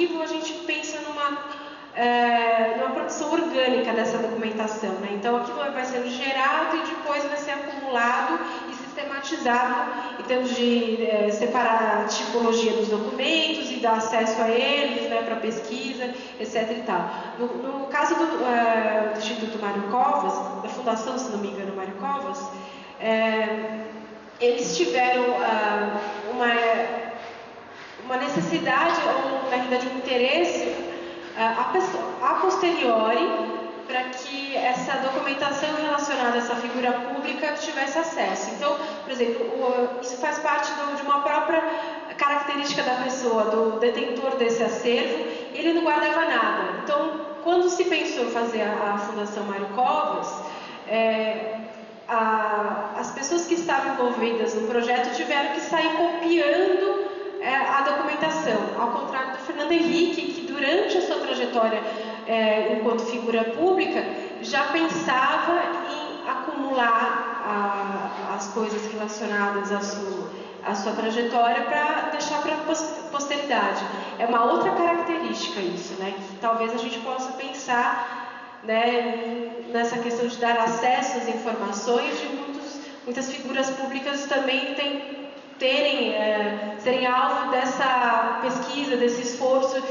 arquivo, a gente pensa numa produção orgânica dessa documentação, né? Então aquilo vai sendo gerado e depois vai ser acumulado e sistematizado em termos de separar a tipologia dos documentos e dar acesso a eles, né, para pesquisa, etc. e tal. No caso do Instituto Mário Covas, da Fundação, se não me engano, Mário Covas, eles tiveram uma necessidade, ou na verdade um interesse a posteriori, para que essa documentação relacionada a essa figura pública tivesse acesso. Então, por exemplo, isso faz parte de uma própria característica da pessoa, do detentor desse acervo, ele não guardava nada. Então, quando se pensou em fazer a Fundação Mário Covas, as pessoas que estavam envolvidas no projeto tiveram que sair copiando a documentação, ao contrário do Fernando Henrique, que durante a sua trajetória enquanto figura pública já pensava em acumular as coisas relacionadas à sua trajetória para deixar para a posteridade. É uma outra característica isso, né, que talvez a gente possa pensar, né, nessa questão de dar acesso às informações de muitas figuras públicas também serem alvo dessa pesquisa, desse esforço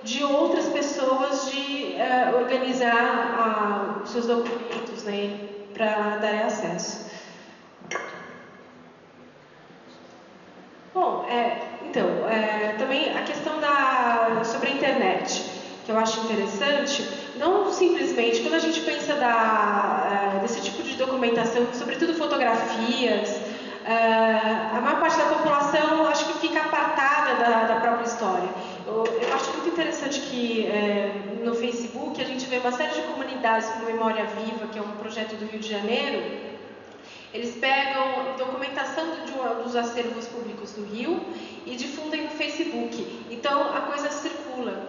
de outras pessoas de organizar os seus documentos, né, para darem acesso. Bom, então, também a questão sobre a internet, que eu acho interessante, não simplesmente, quando a gente pensa desse tipo de documentação, sobretudo fotografias, a maior parte da população acho que fica apartada da própria história. Eu acho muito interessante que no Facebook a gente vê uma série de comunidades como Memória Viva, que é um projeto do Rio de Janeiro. Eles pegam documentação dos acervos públicos do Rio e difundem no Facebook. Então a coisa circula.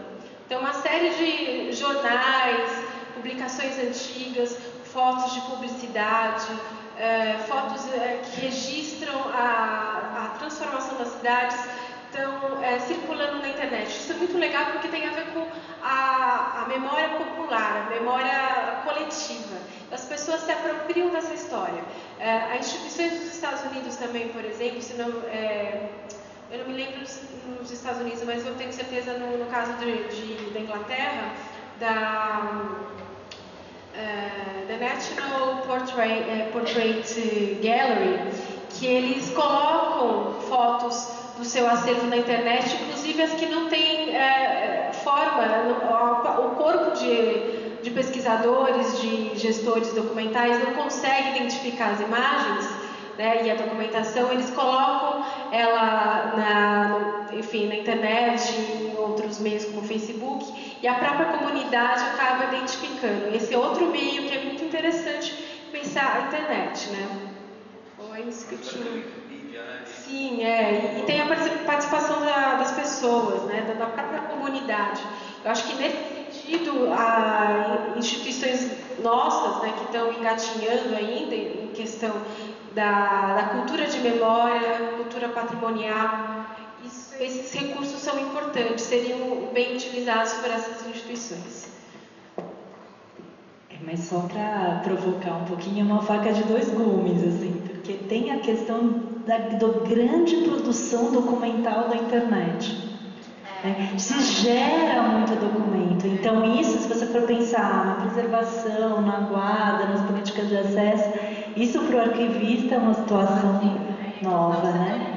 Então uma série de jornais, publicações antigas, fotos de publicidade, fotos que registram a transformação das cidades estão circulando na internet. Isso é muito legal porque tem a ver com a memória popular, a memória coletiva. As pessoas se apropriam dessa história. As instituições dos Estados Unidos também, por exemplo, eu não me lembro nos Estados Unidos, mas eu tenho certeza no caso da Inglaterra, da National Portrait Gallery, que eles colocam fotos do seu acervo na internet, inclusive as que não têm forma, o corpo de pesquisadores, de gestores documentais não consegue identificar as imagens, né, e a documentação, eles colocam ela na internet, em outros meios como o Facebook, e a própria comunidade acaba identificando. Esse é outro meio que é muito interessante pensar a internet, né? Oi, isso que eu tinha. Sim, e tem a participação das pessoas, né, da própria comunidade. Eu acho que nesse sentido, instituições nossas, né, que estão engatinhando ainda em questão da cultura de memória, cultura patrimonial, esses recursos são importantes, seriam bem utilizados por essas instituições. Mas só para provocar um pouquinho, é uma faca de dois gumes, assim, porque tem a questão da grande produção documental da internet. Né? Se gera muito documento, então isso, se você for pensar na preservação, na guarda, nas políticas de acesso, isso para o arquivista é uma situação nova, né?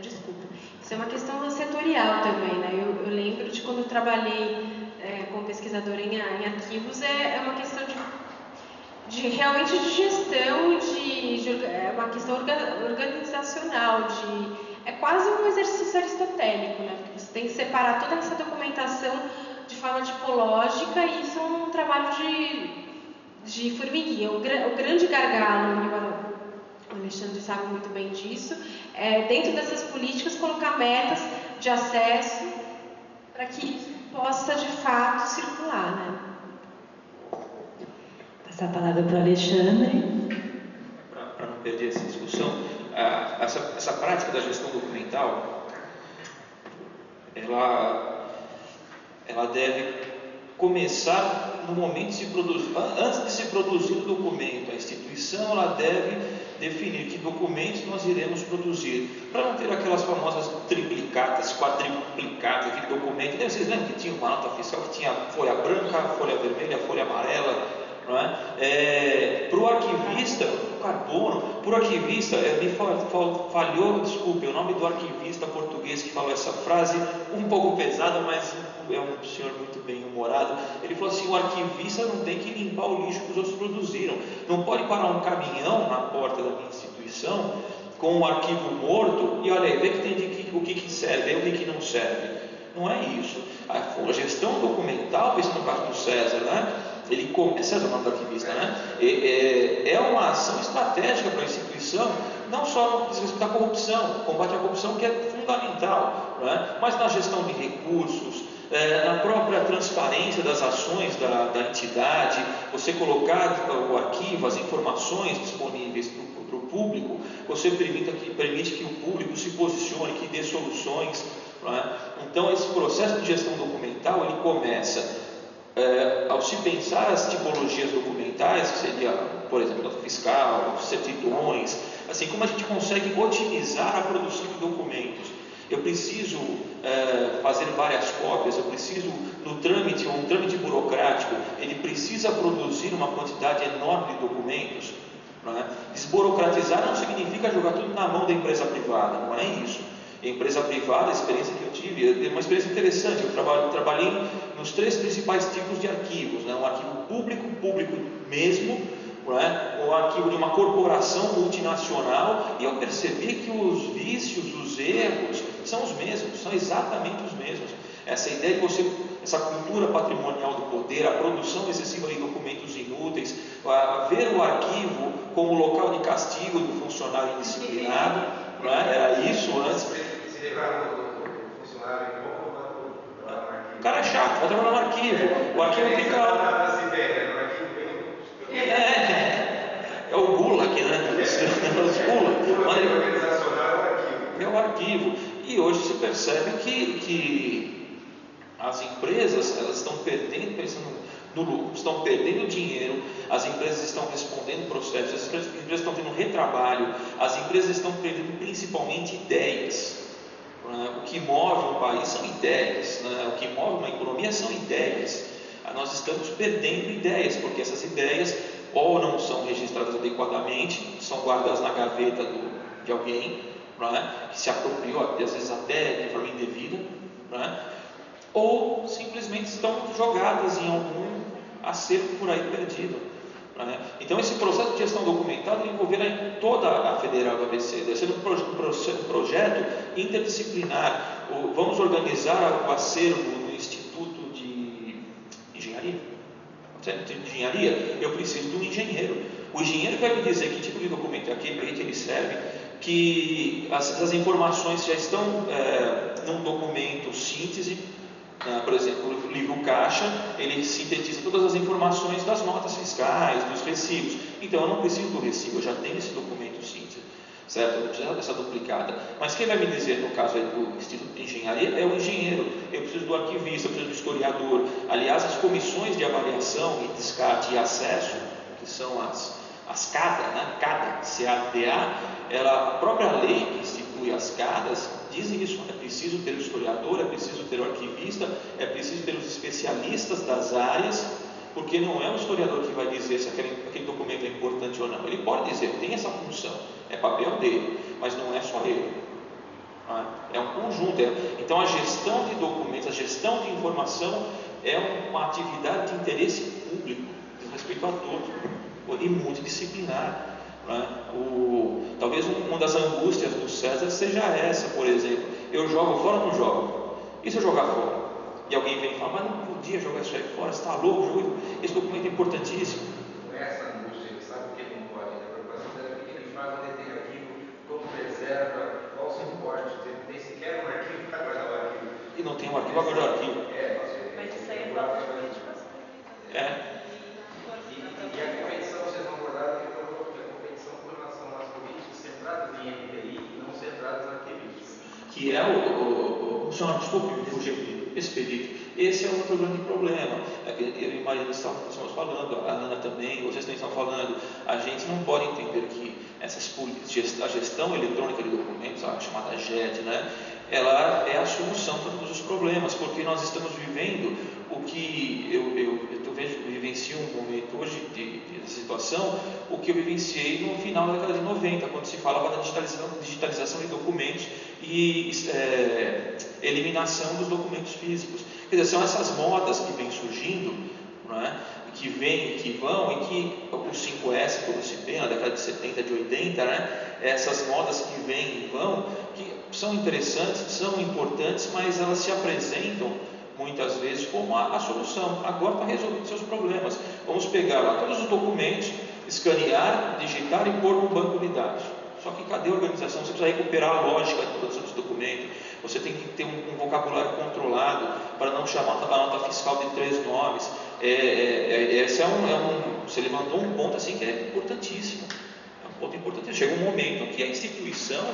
Desculpa, isso é uma questão setorial também, né? Eu lembro de quando eu trabalhei como pesquisadora em arquivos, é uma questão realmente de gestão, é uma questão organizacional, é quase um exercício aristotélico, né? Porque você tem que separar toda essa documentação de forma tipológica, e isso é um trabalho de formiguinha. O grande gargalo, e o Alexandre sabe muito bem disso, é, dentro dessas políticas, colocar metas de acesso para que isso possa de fato circular, né? Passar a palavra para o Alexandre. Para não perder essa discussão, essa prática da gestão documental, ela deve começar no momento de se produzir, antes de se produzir o documento. A instituição ela deve definir que documentos nós iremos produzir, para não ter aquelas famosas triplicatas, quadriplicatas de documentos. Vocês lembram que tinha uma nota fiscal que tinha folha branca, folha vermelha, folha amarela, não é? Para o arquivista, o carbono, para o arquivista, me falhou, desculpe, o nome do arquivista português que falou essa frase, um pouco pesada, mas é um senhor muito bem humorado. Ele falou assim: o arquivista não tem que limpar o lixo que os outros produziram, não pode parar um caminhão na porta da minha instituição com um arquivo morto e olha aí, vê que tem o que serve e o que não serve. Não é isso. A gestão documental, pensando no caso do César, né? César é o nome do arquivista, né? É uma ação estratégica para a instituição, não só no que diz respeito à corrupção, combate à corrupção, que é fundamental, não é? Mas na gestão de recursos, na própria transparência das ações da entidade, você colocar o arquivo, as informações disponíveis para o público, você permite que o público se posicione, que dê soluções, não é? Então esse processo de gestão documental ele começa ao se pensar as tipologias documentais, que seria, por exemplo, nota fiscal, certidões, assim como a gente consegue otimizar a produção de documentos. Eu preciso fazer várias cópias, eu preciso, no trâmite, um trâmite burocrático, ele precisa produzir uma quantidade enorme de documentos, não é? Desburocratizar não significa jogar tudo na mão da empresa privada, não é isso. A empresa privada, a experiência que eu tive, é uma experiência interessante. Eu trabalhei nos 3 principais tipos de arquivos, né? Um arquivo público mesmo, não é? Um arquivo de uma corporação multinacional, e eu percebi que os vícios, os erros são os mesmos, são exatamente os mesmos. Essa ideia de essa cultura patrimonial do poder, a produção excessiva de documentos inúteis, ver o arquivo como local de castigo do funcionário indisciplinado, não é? Era isso antes. Se levar o funcionário em o cara é chato, vai trabalhar no arquivo. O arquivo fica lá. É o Gulag, né? É o arquivo. E hoje se percebe que as empresas elas estão perdendo, pensando no lucro, estão perdendo dinheiro, as empresas estão respondendo processos, as empresas estão tendo retrabalho, as empresas estão perdendo principalmente ideias. O que move um país são ideias, né? O que move uma economia são ideias. Nós estamos perdendo ideias, porque essas ideias ou não são registradas adequadamente, são guardadas na gaveta de alguém, não é? Que se apropriou, às vezes até de forma indevida, não é? Ou simplesmente estão jogadas em algum acervo por aí perdido, não é? Então esse processo de gestão documental deve envolver toda a Federal do ABC, deve ser um projeto interdisciplinar. Vamos organizar o acervo do Instituto de Engenharia. De engenharia, eu preciso de um engenheiro. O engenheiro vai me dizer que tipo de documento é aquele, para que ele serve, que as informações já estão num documento síntese. Por exemplo, o livro Caixa, ele sintetiza todas as informações das notas fiscais, dos recibos. Então eu não preciso do recibo, eu já tenho esse documento síntese, certo? Eu não preciso dessa duplicada. Mas quem vai me dizer, no caso do Instituto de Engenharia, é o engenheiro. Eu preciso do arquivista, eu preciso do historiador. Aliás, as comissões de avaliação e descarte e acesso, que são as CADA, né? CADA, C-A-D-A, a própria lei que institui as CADAs dizem isso: é preciso ter o historiador, é preciso ter o arquivista, é preciso ter os especialistas das áreas, porque não é o historiador que vai dizer se aquele documento é importante ou não. Ele pode dizer, tem essa função, é papel dele, mas não é só ele. É um conjunto. Então a gestão de documentos, a gestão de informação é uma atividade de interesse público, diz respeito a todos, e multidisciplinar. Talvez uma das angústias do César seja essa, por exemplo: eu jogo fora ou não jogo? E se eu jogar fora? E alguém vem e fala: mas não podia jogar isso aí fora, você está louco, esse documento é importantíssimo. Não é essa angústia, ele sabe o que ele não pode, a preocupação dele é o que ele faz, onde ele tem arquivo, como preserva, qual o seu importe, ele tem sequer um arquivo, está guardado o arquivo. E não tem um arquivo, vai guardar o arquivo. Mas isso aí é falta de políticas públicas. E a competição, vocês não abordaram, que a competição com relação às políticas centradas em MPI e não centradas na arquivística. Que é Só, desculpe, me fugi aqui. Expedite. Esse é outro grande problema. Eu e Maria estamos falando, a Ana também, vocês também estão falando. A gente não pode entender que a gestão eletrônica de documentos, a chamada GED, né, ela é a solução para todos os problemas, porque nós estamos vivendo o que eu vivencio um momento hoje de situação, o que eu vivenciei no final da década de 90, quando se falava da digitalização de documentos e eliminação dos documentos físicos. Quer dizer, são essas modas que vêm surgindo, não é? Que vêm e que vão, e que o 5S, como se tem na década de 70, de 80, né? Essas modas que vêm e vão, que são interessantes, são importantes, mas elas se apresentam muitas vezes como a solução. Agora para resolver seus problemas, vamos pegar lá todos os documentos, escanear, digitar e pôr no banco de dados. Só que cadê a organização? Você precisa recuperar a lógica de produção desse documento. Você tem que ter um vocabulário controlado para não chamar a nota fiscal de 3 nomes. Você levantou um ponto assim que é importantíssimo. É um ponto importante. Chega um momento que a instituição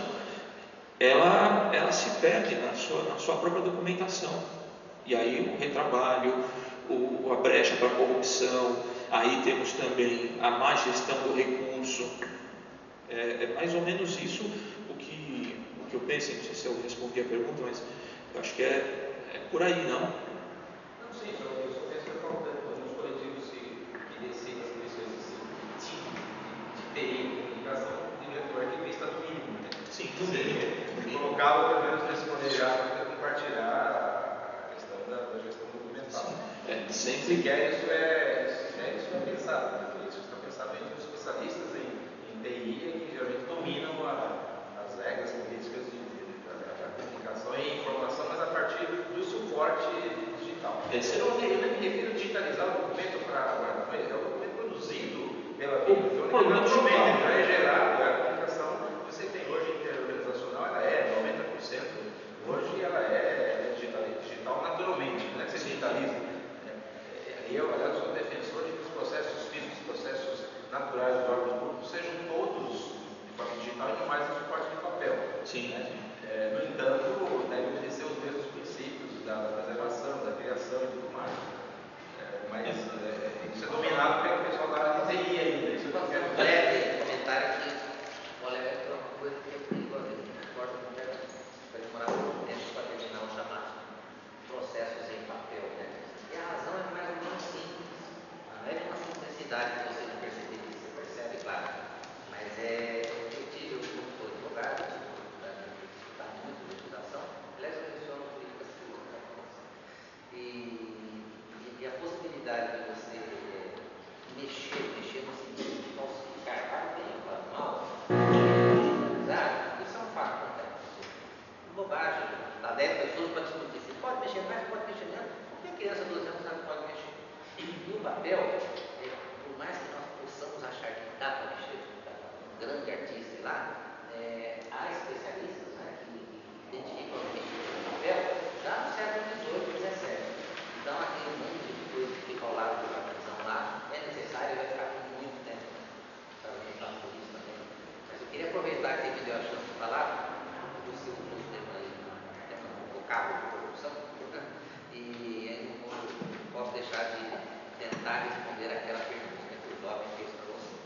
ela se perde na sua própria documentação. E aí o retrabalho, a brecha para a corrupção, aí temos também a má gestão do recurso. É mais ou menos isso o que eu penso. Não sei se eu respondi a pergunta, mas eu acho que é por aí, não? Não, sim, eu só penso que faltando nos coletivos que decidem as questões de TI, comunicação, deveria ter um arquivista no mínimo, né? Sim, no mínimo. Colocá-lo pelo menos nesse planejamento para compartilhar a questão da gestão documental. Sempre. Se quer, isso é pensado, né? Isso está pensamento dos especialistas em TI, que geralmente dominam as regras políticas da comunicação e informação, mas a partir do suporte digital. Eu não me refiro a digitalizar o documento para guardar, é o documento produzido pela mídia. Então, ele é gerado, a comunicação que você tem hoje interorganizacional, ela é 90%. Hoje ela é digital naturalmente, não é que você digitaliza. Eu, aliás, sou defensor de que os processos físicos, os processos naturais dos órgãos públicos sejam todos de forma digital e não mais em suporte de papel. Sim. Né? No entanto, deve obedecer os mesmos princípios da preservação, da criação e tudo mais. Mas isso é dominado pelo pessoal da área de TI ainda. Isso Só fazer um breve comentário aqui. Olha, é uma coisa que eu concordo com o vai demorar muito tempo para terminar o chamado processos em papel, né? E a razão é mais ou menos simples. Não é uma simplicidade que você não percebe isso, você percebe, claro. Mas eu sou advogado, está muito de legislação, aliás, eu leciono políticas públicas. E a possibilidade de você mexer no sentido de falsificar para bem ou para mal, isso é um fato concreto. Bobagem, dá 10 pessoas para discutir. Você pode mexer mais, pode mexer menos. Qualquer criança de 12 anos sabe que pode mexer. E o papel, por mais que nós possamos achar que dá para mexer, um grande artista lá, há especialistas, né, que identificam que mexer no papel já no século XVIII, XVII. Então, aquele mundo de coisas que fica ao lado da prisão lá é necessário e vai ficar por muito tempo. Para lembrar por isso também. Mas eu queria aproveitar que você me deu a chance de falar do seu tema aí, no vocábulo de corrupção, e não posso deixar de tentar responder aquela pergunta que o jovem fez para você.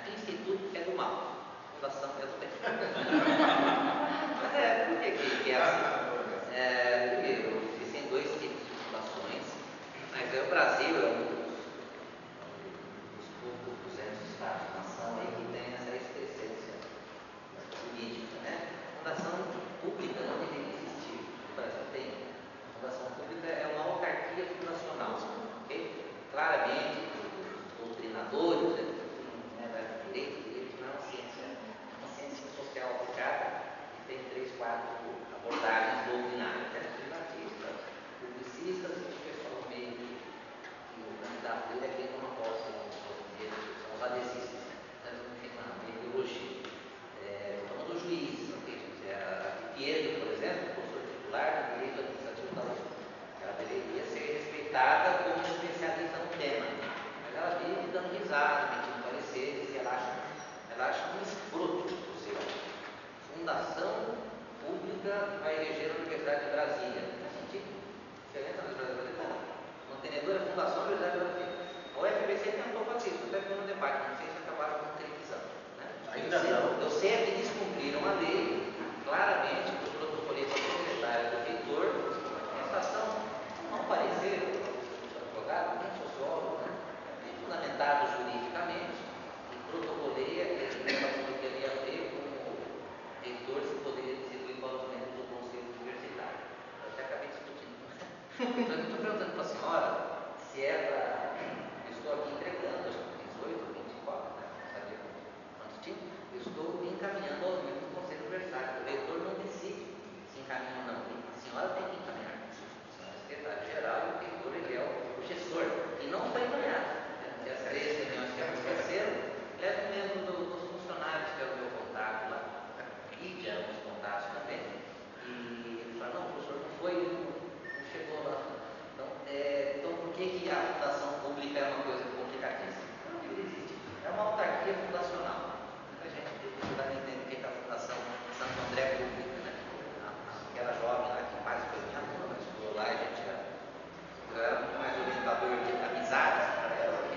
Instituto é do mal, fundação é do bem. Mas por que é assim? Porque existem 2 tipos de fundações, mas o Brasil é um dos poucos 200 estados-nação aí que tem essa essência política, né? Fundação pública não deveria existir. O Brasil tem. A fundação pública é uma autarquia fundacional, ok? Claramente, os doutrinadores da direito não é uma ciência social aplicada que tem 3, 4 abordagens doutrinárias, privatistas, publicistas e o pessoal do meio que o candidato dele é quem toma posse, são os adesistas, enfim, uma ideologia. Falando dos juízes, a Pietro, por exemplo, professor titular do direito administrativo da USP, ela deveria ser respeitada como especialista no tema. até foi no debate, não sei se acabaram concretizando. Né? Ainda não. Eu sei que descumpriram a lei, claramente, que o protocolista secretário do reitor, a estação, não parecer, advogado, nem sociólogo, né? Bem fundamentado juridicamente, e protocoleia que ele ia ver com o reitor se poderia distribuir envolvimento do conselho universitário. Eu até acabei discutindo. Então, eu estou perguntando para a senhora se é para. Eu estou aqui entregando, acho que 18, 24, né? Não sabia quanto tinha. Eu estou encaminhando ao membro do conselho universitário. O reitor não decide se encaminha ou não. A senhora tem que encaminhar. A senhora é secretária-geral e o reitor ele é o gestor. E não foi encaminhado. E as 3 reuniões que aconteceram, ele era um membro dos funcionários, que era o meu contato lá. E já eram os contatos também. E ele falou: não, professor, não foi, não chegou lá. Então, por que a fundação pública é uma coisa complicadíssima? Não existe. É uma autarquia fundacional. Muita gente tem dificuldade de entender o que é a Fundação Santo André Pública, né? Aquela jovem lá que quase foi minha aluna, mas estudou lá, a gente eu era muito mais orientador de amizades para ela. O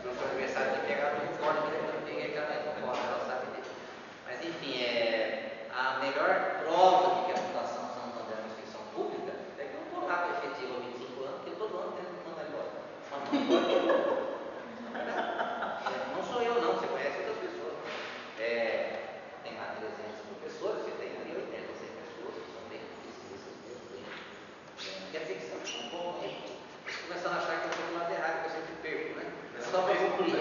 professor aniversário tem que pegar no uniforme, eu peguei aquela uniforme, ela sabe dele. Mas enfim, a melhor prova de que a Fundação Santo André é uma instituição pública é que eu estou lá com efetivo há 25 anos, porque todo ano tento mandar embora. Não sou eu não, você conhece outras pessoas. Tem lá 300 professores, você tem ali 80, 100 pessoas que são bem difíceis mesmo. Quer dizer que você um pouco começando a achar que eu estou do lado errado, que eu sempre perco, né? Só para concluir, a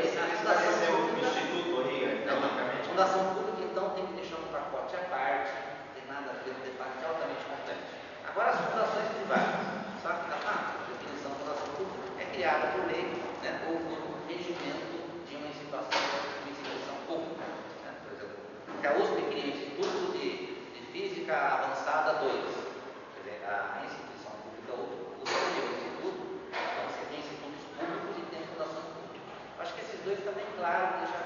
Fundação Pública, então, tem que deixar um pacote à parte, não tem nada a ver, um debate altamente complexo. Agora, as fundações privadas, sabe que a definição da fundação pública é criada por lei, né, ou por regimento de uma instituição pública. Né? Por exemplo, que a USP cria o Instituto de Física Avançada 2, quer dizer, a instituição pública, o instituto, então você tem institutos públicos e tem fundações públicas. Acho que esses dois estão bem claros, deixa.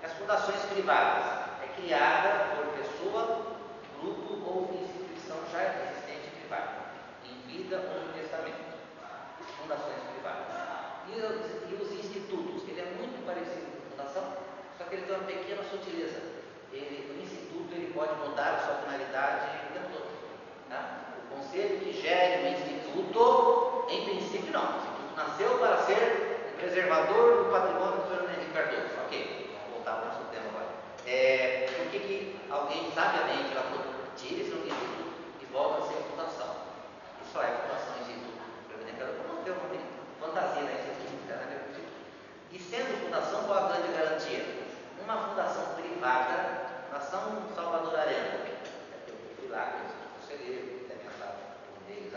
As fundações privadas é criada por pessoa, grupo ou instituição já existente privada, em vida ou no testamento. Fundações privadas. E os institutos, ele é muito parecido com a fundação, só que ele tem uma pequena sutileza. O instituto ele pode mudar a sua finalidade o tempo todo. Tá? O conselho que gere o instituto, em princípio não. O instituto nasceu para ser o preservador do patrimônio do Sr. Henrique Cardoso. Ok. Voltar ao nosso tema agora. Por que alguém sabiamente ela tira esse instituto e volta a ser fundação? E só é fundação, instituto. Não tem uma fantasia na instituto. E sendo fundação, qual a grande garantia? Uma fundação privada, Fundação Salvador Arena, eu fui lá com esse conselheiro, devem estar com eles,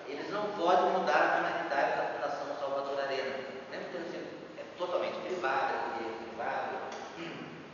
eles não podem mudar a finalidade da Fundação Salvador Arena, mesmo tendo é totalmente privada,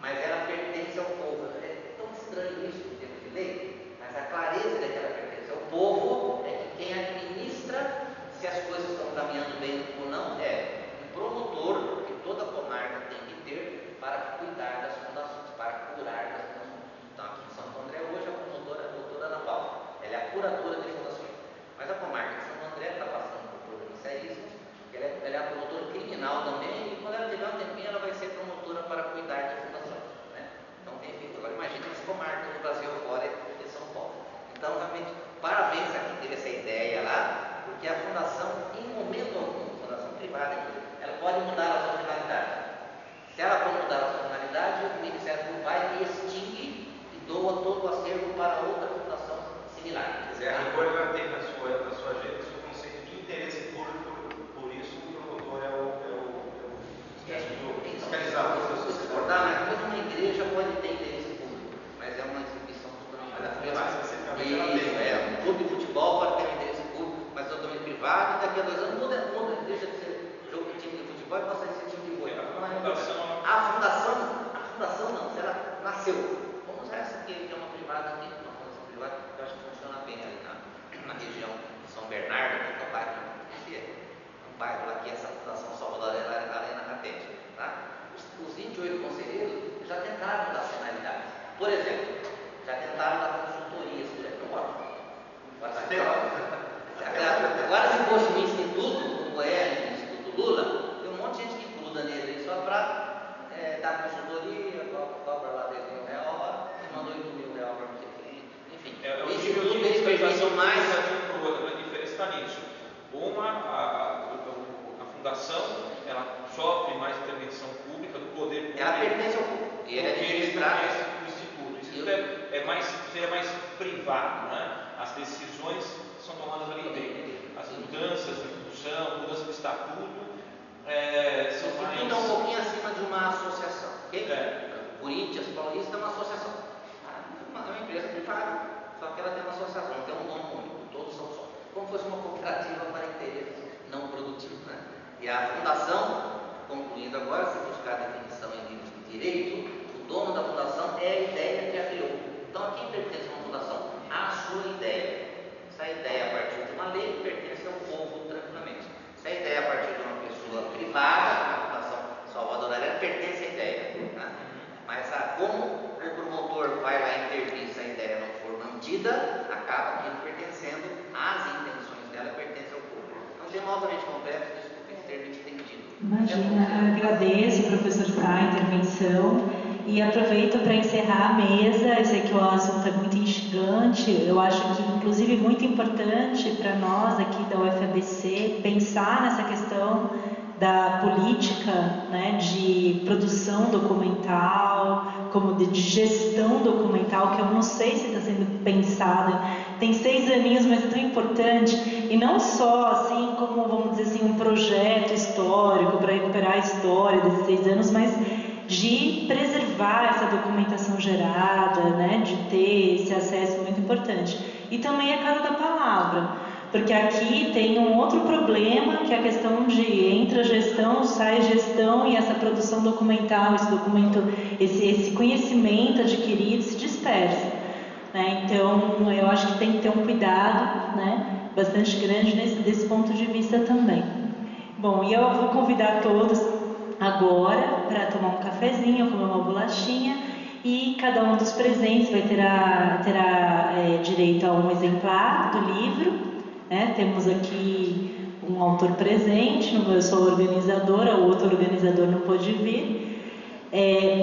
mas ela pertence ao povo. É tão estranho isso em termos de lei, mas a clareza de que ela pertence ao povo é que quem administra se as coisas estão caminhando bem ou não é um promotor que toda comarca tem que ter para cuidar das fundações, para curar das fundações. Então, aqui em Santo André, hoje a promotora é a doutora Ana Paula, ela é a curadora de fundações. Mas a comarca de Santo André está passando por problemas seríssimos, ela é a promotora criminal também, e quando ela tiver um tempinho, ela vai ser promotora para cuidar de fundações. Né? Então, tem feito. Agora, imagina as comarcas no Brasil fora de São Paulo. Então, realmente, parabéns a quem teve essa ideia lá, porque a fundação, em momento algum, fundação privada, ela pode mudar a sua finalidade. Se ela for mudar a sua finalidade, o Ministério Público vai e extingue e doa todo o acervo para outra fundação similar. Quer dizer, a rigor ela tem na sua agenda o seu conceito de interesse público, por isso o promotor é o fiscalizador. Se discordar, mas toda uma igreja pode ter interesse público, mas é uma instituição totalmente privada. Um clube de futebol pode ter interesse público, mas totalmente privado, e daqui a 2 anos muda, deixa de ser jogo de time de futebol e passa a ser time de boi. A fundação não, se ela nasceu. Vamos usar essa aqui, que é uma privada aqui, uma fundação privada, que eu acho que funciona bem ali na região de São Bernardo, que é um bairro, um bairro lá que essa fundação Salvador Arena atende. Tá? Os 28 conselheiros já tentaram dar finalidades. Por exemplo, já tentaram dar consultorias, por exemplo. Agora, se fosse um instituto, como é o Instituto Lula, tem um Como a fundação, ela sofre mais intervenção pública do poder público. Ela pertence ao público. E ele é administrado. O instituto. Seria mais privado, né? As decisões são tomadas ali dentro. As mudanças de função, mudança de estatuto, são mais... Fica um pouquinho acima de uma associação. Okay? Corinthians Paulista é uma associação. É uma empresa privada, só que ela tem uma associação, tem um nome único, todos são só. Como se fosse uma cooperativa para interesses não produtivos. Né? E a fundação, concluindo agora, se buscar a definição em livros de direito, o dono da fundação é a ideia que a criou. Então, a quem pertence uma fundação? A sua ideia. Se a ideia a partir de uma lei pertence ao povo tranquilamente. Se a ideia a partir de uma pessoa privada, a fundação Salvador Arena pertence à ideia. Né? Mas como o promotor vai lá intervir se a ideia não for mantida, acaba aquilo pertencendo às intenções dela, pertence ao povo. É um tema altamente complexo, desculpe ter me estendido. Imagina, eu agradeço, professor Sá, a intervenção e aproveito para encerrar a mesa. Eu sei que o assunto é muito instigante, eu acho que inclusive muito importante para nós aqui da UFABC pensar nessa questão da política, né, de produção documental, como de gestão documental, que eu não sei se está sendo pensada. Tem 6 aninhos, mas é tão importante, e não só assim como, vamos dizer assim, um projeto histórico para recuperar a história desses 6 anos, mas de preservar essa documentação gerada, né, de ter esse acesso muito importante. E também a Casa da Palavra, porque aqui tem um outro problema, que é a questão de entra gestão, sai gestão, e essa produção documental, esse conhecimento adquirido se dispersa. Né? Então, eu acho que tem que ter um cuidado, né, bastante grande desse ponto de vista também. Bom, e eu vou convidar todos agora para tomar um cafezinho, comer uma bolachinha, e cada um dos presentes terá direito a um exemplar do livro. Né? Temos aqui um autor presente, eu sou organizadora, o outro organizador não pôde vir.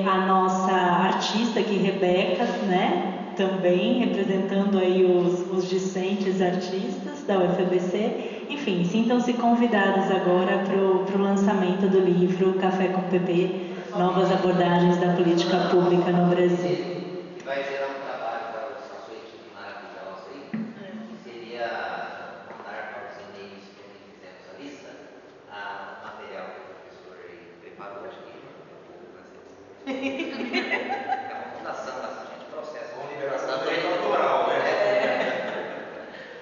A nossa artista aqui, Rebeca, né? Também representando aí os discentes artistas da UFABC. Enfim, sintam-se convidados agora para o lançamento do livro Café com PP, Novas Abordagens da Política Pública no Brasil. Vai gerar um trabalho para essa sua equipe maravilhosa aí, que seria mandar para os e-mails que fizemos a lista, o material que o professor preparou aqui. É uma fundação, a gente processa. Uma liberação natural, né?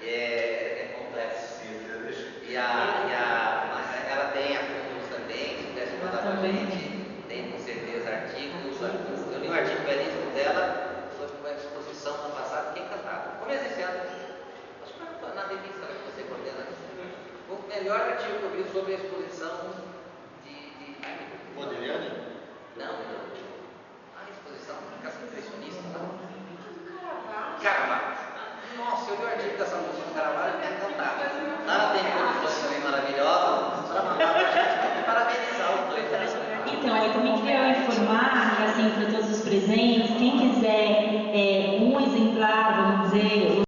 É complexo. Mas ela tem alunos também, se quiser mandar para a gente, tem com certeza artigos. Eu li um artigo belíssimo dela sobre uma exposição no passado, fiquei encantado. Começo esse ano, acho que foi na revista que você coordena. O melhor artigo que eu vi sobre a exposição de Modigliani? Não, a exposição de caça impressionista lá. Caravaggio. Nossa, eu vi o artigo dessa moça do Caravaggio e fiquei encantado. Ela tem condições também maravilhosas para mandar para a gente parabenizar os dois. Então, eu também queria informar, assim, para todos os presentes, quem quiser um exemplar, vamos dizer,